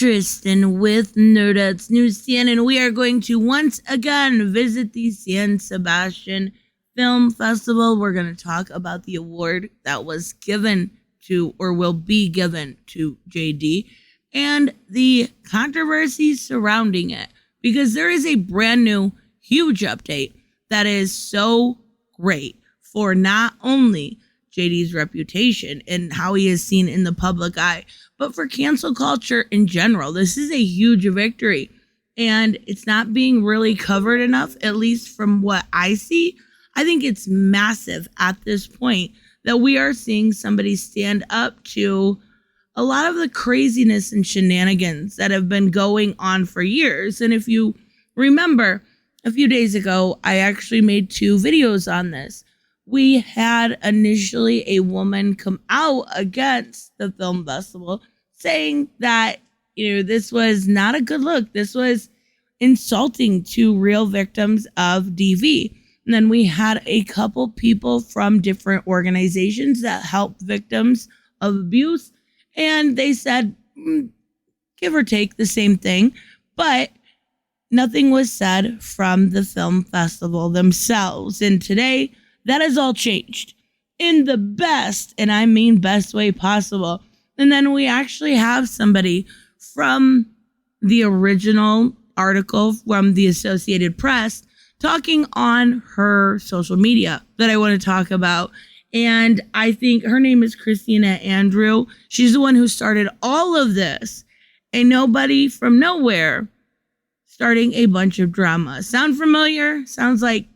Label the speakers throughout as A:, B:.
A: Tristan with Nerdette's Newsstand, and we are going to once again visit the San Sebastian Film Festival. We're going to talk about the award that was given to, or will be given to, JD, and the controversy surrounding it, because there is a brand new, huge update that is so great for not only JD's reputation and how he is seen in the public eye, but for cancel culture in general. This is a huge victory, and it's not being really covered enough, at least from what I see. I think it's massive at this point that we are seeing somebody stand up to a lot of the craziness and shenanigans that have been going on for years. And if you remember, a few days ago, I actually made 2 videos on this. We had initially a woman come out against the film festival saying that, this was not a good look. This was insulting to real victims of DV. And then we had a couple people from different organizations that help victims of abuse. And they said, give or take the same thing, but nothing was said from the film festival themselves. And today, that has all changed in the best, and I mean best way possible. And then we actually have somebody from the original article from the Associated Press talking on her social media that I want to talk about. And I think her name is Christina Andrew. She's the one who started all of this. A nobody from nowhere starting a bunch of drama. Sound familiar? Sounds like,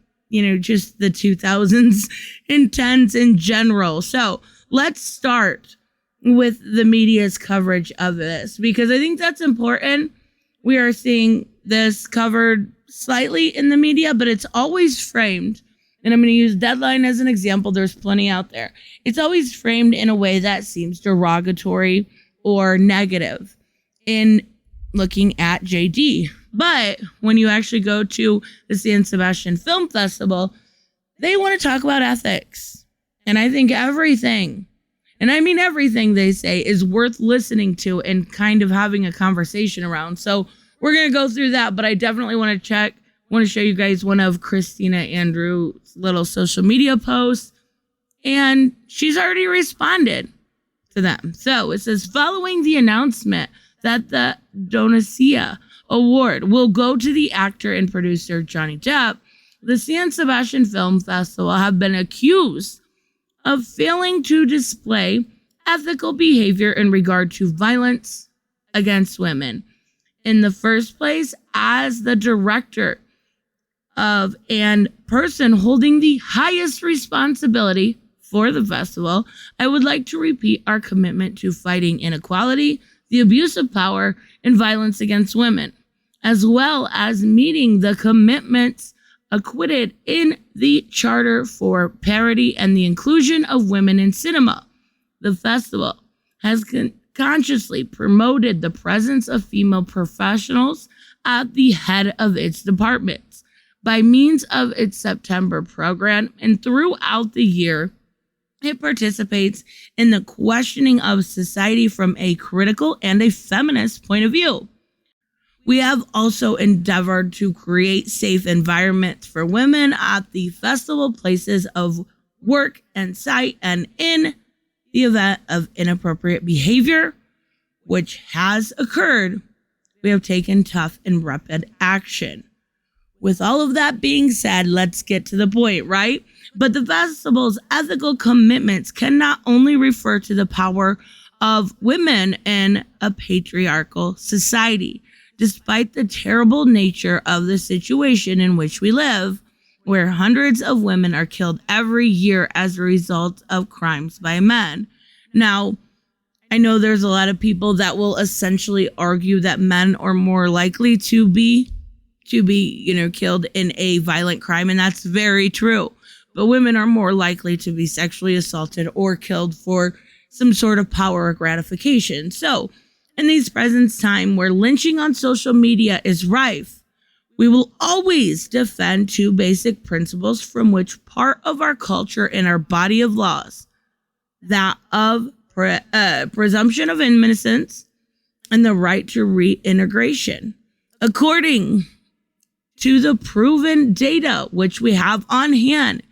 A: just the 2000s and 10s in general. So let's start with the media's coverage of this, because I think that's important. We are seeing this covered slightly in the media, but it's always framed. And I'm going to use Deadline as an example. There's plenty out there. It's always framed in a way that seems derogatory or negative in looking at JD. But when you actually go to the San Sebastian Film Festival, they want to talk about ethics. And I think everything, and I mean everything they say, is worth listening to and kind of having a conversation around. So we're going to go through that, but I definitely want to show you guys one of Christina Andrew's little social media posts. And she's already responded to them. So it says, following the announcement that the Donahue Award will go to the actor and producer Johnny Depp, the San Sebastian Film Festival have been accused of failing to display ethical behavior in regard to violence against women. In the first place, as the director of and person holding the highest responsibility for the festival, I would like to repeat our commitment to fighting inequality, the abuse of power, and violence against women, as well as meeting the commitments acquitted in the Charter for Parity and the Inclusion of Women in Cinema. The festival has consciously promoted the presence of female professionals at the head of its departments by means of its September program, and throughout the year, it participates in the questioning of society from a critical and a feminist point of view. We have also endeavored to create safe environments for women at the festival places of work and site, and in the event of inappropriate behavior, which has occurred, we have taken tough and rapid action. With all of that being said, let's get to the point, right? But the festival's ethical commitments can not only refer to the power of women in a patriarchal society, despite the terrible nature of the situation in which we live, where hundreds of women are killed every year as a result of crimes by men. Now, I know there's a lot of people that will essentially argue that men are more likely to be killed in a violent crime, and that's very true. But women are more likely to be sexually assaulted or killed for some sort of power or gratification. So, in these present time where lynching on social media is rife, we will always defend 2 basic principles from which part of our culture and our body of laws, that of presumption of innocence and the right to reintegration. According to the proven data, which we have on hand,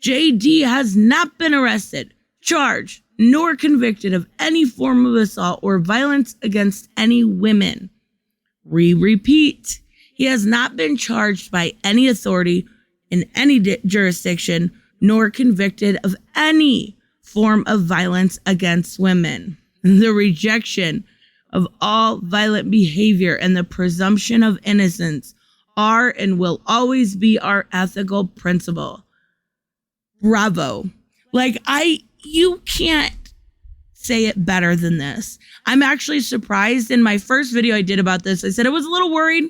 A: JD has not been arrested, charged, nor convicted of any form of assault or violence against any women. Repeat, he has not been charged by any authority in any jurisdiction, nor convicted of any form of violence against women. The rejection of all violent behavior and the presumption of innocence are and will always be our ethical principle. Bravo. You can't say it better than this. I'm actually surprised. In my first video I did about this, I said I was a little worried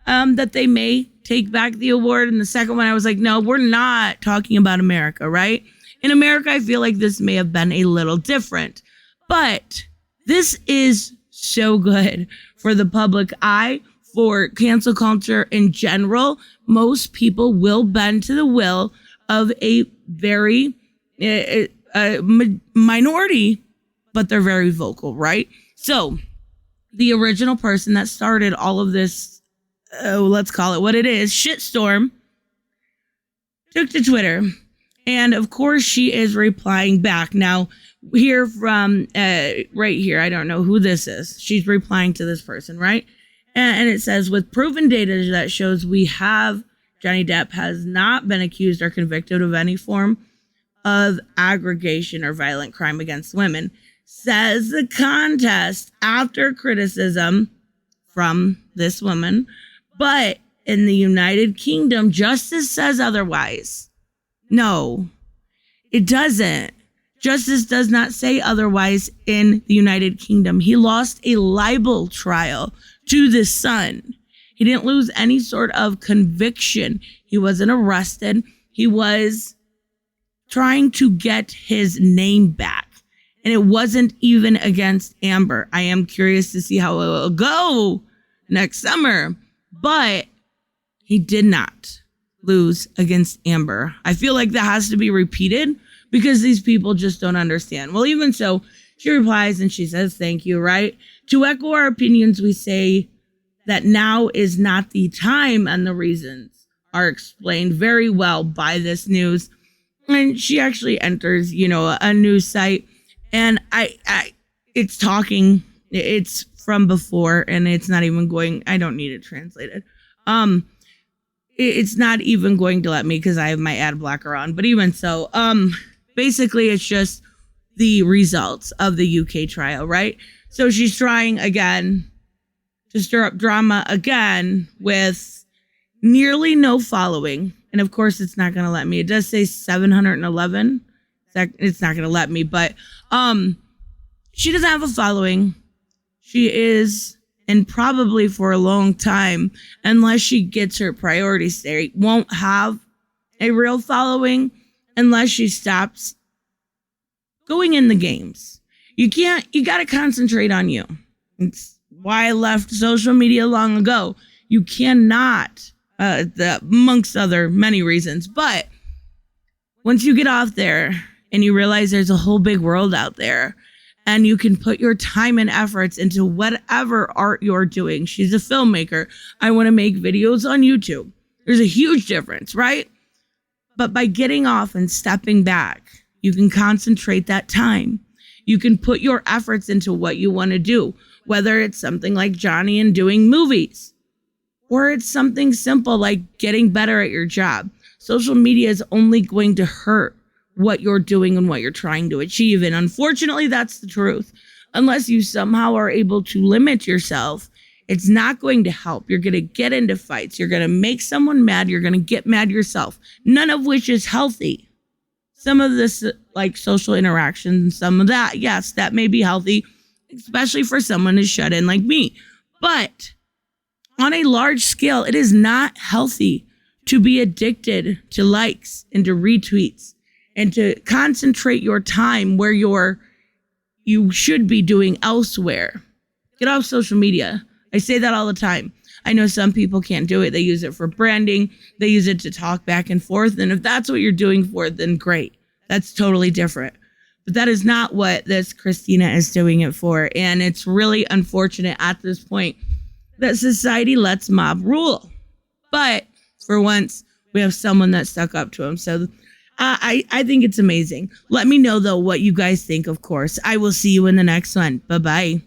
A: that they may take back the award. And the second one, I was like, no, we're not talking about America, right? In America, I feel like this may have been a little different. But this is so good for the public eye, for cancel culture in general. Most people will bend to the will of a very minority, but they're very vocal, right? So the original person that started all of this, let's call it what it is, shitstorm, took to Twitter. And of course, she is replying back. Now, here from right here, I don't know who this is. She's replying to this person, right? And it says, with proven data that shows we have Johnny Depp has not been accused or convicted of any form of aggregation or violent crime against women, says the contest after criticism from this woman. But in the United Kingdom, justice says otherwise. No, it doesn't. Justice does not say otherwise in the United Kingdom. He lost a libel trial to the Sun. He didn't lose any sort of conviction. He wasn't arrested. He was trying to get his name back. And it wasn't even against Amber. I am curious to see how it will go next summer. But he did not lose against Amber. I feel like that has to be repeated because these people just don't understand. Well, even so, she replies and she says, thank you, right? To echo our opinions, we say that now is not the time, and the reasons are explained very well by this news. And she actually enters, a news site, and it's talking, it's from before, and it's not even going, I don't need it translated. It's not even going to let me because I have my ad blocker on. But even so, basically it's just the results of the UK trial, right? So she's trying again to stir up drama again with nearly no following. And of course, it's not going to let me. It does say 711. It's not going to let me. But she doesn't have a following. She is, and probably for a long time, unless she gets her priorities straight, won't have a real following unless she stops going in the games. You got to concentrate on you. It's why I left social media long ago. You cannot, amongst other many reasons, but once you get off there and you realize there's a whole big world out there and you can put your time and efforts into whatever art you're doing. She's a filmmaker. I want to make videos on YouTube. There's a huge difference, right? But by getting off and stepping back, you can concentrate that time. You can put your efforts into what you want to do, whether it's something like Johnny and doing movies, or it's something simple like getting better at your job. Social media is only going to hurt what you're doing and what you're trying to achieve. And unfortunately, that's the truth. Unless you somehow are able to limit yourself, it's not going to help. You're going to get into fights. You're going to make someone mad. You're going to get mad yourself, none of which is healthy. Some of this, like social interactions, some of that, yes, that may be healthy, especially for someone who's shut in like me. But on a large scale, it is not healthy to be addicted to likes and to retweets and to concentrate your time where you should be doing elsewhere. Get off social media. I say that all the time. I know some people can't do it. They use it for branding. They use it to talk back and forth. And if that's what you're doing for it, then great. That's totally different. But that is not what this Christina is doing it for. And it's really unfortunate at this point that society lets mob rule. But for once, we have someone that stuck up to him. So I think it's amazing. Let me know, though, what you guys think, of course. I will see you in the next one. Bye-bye.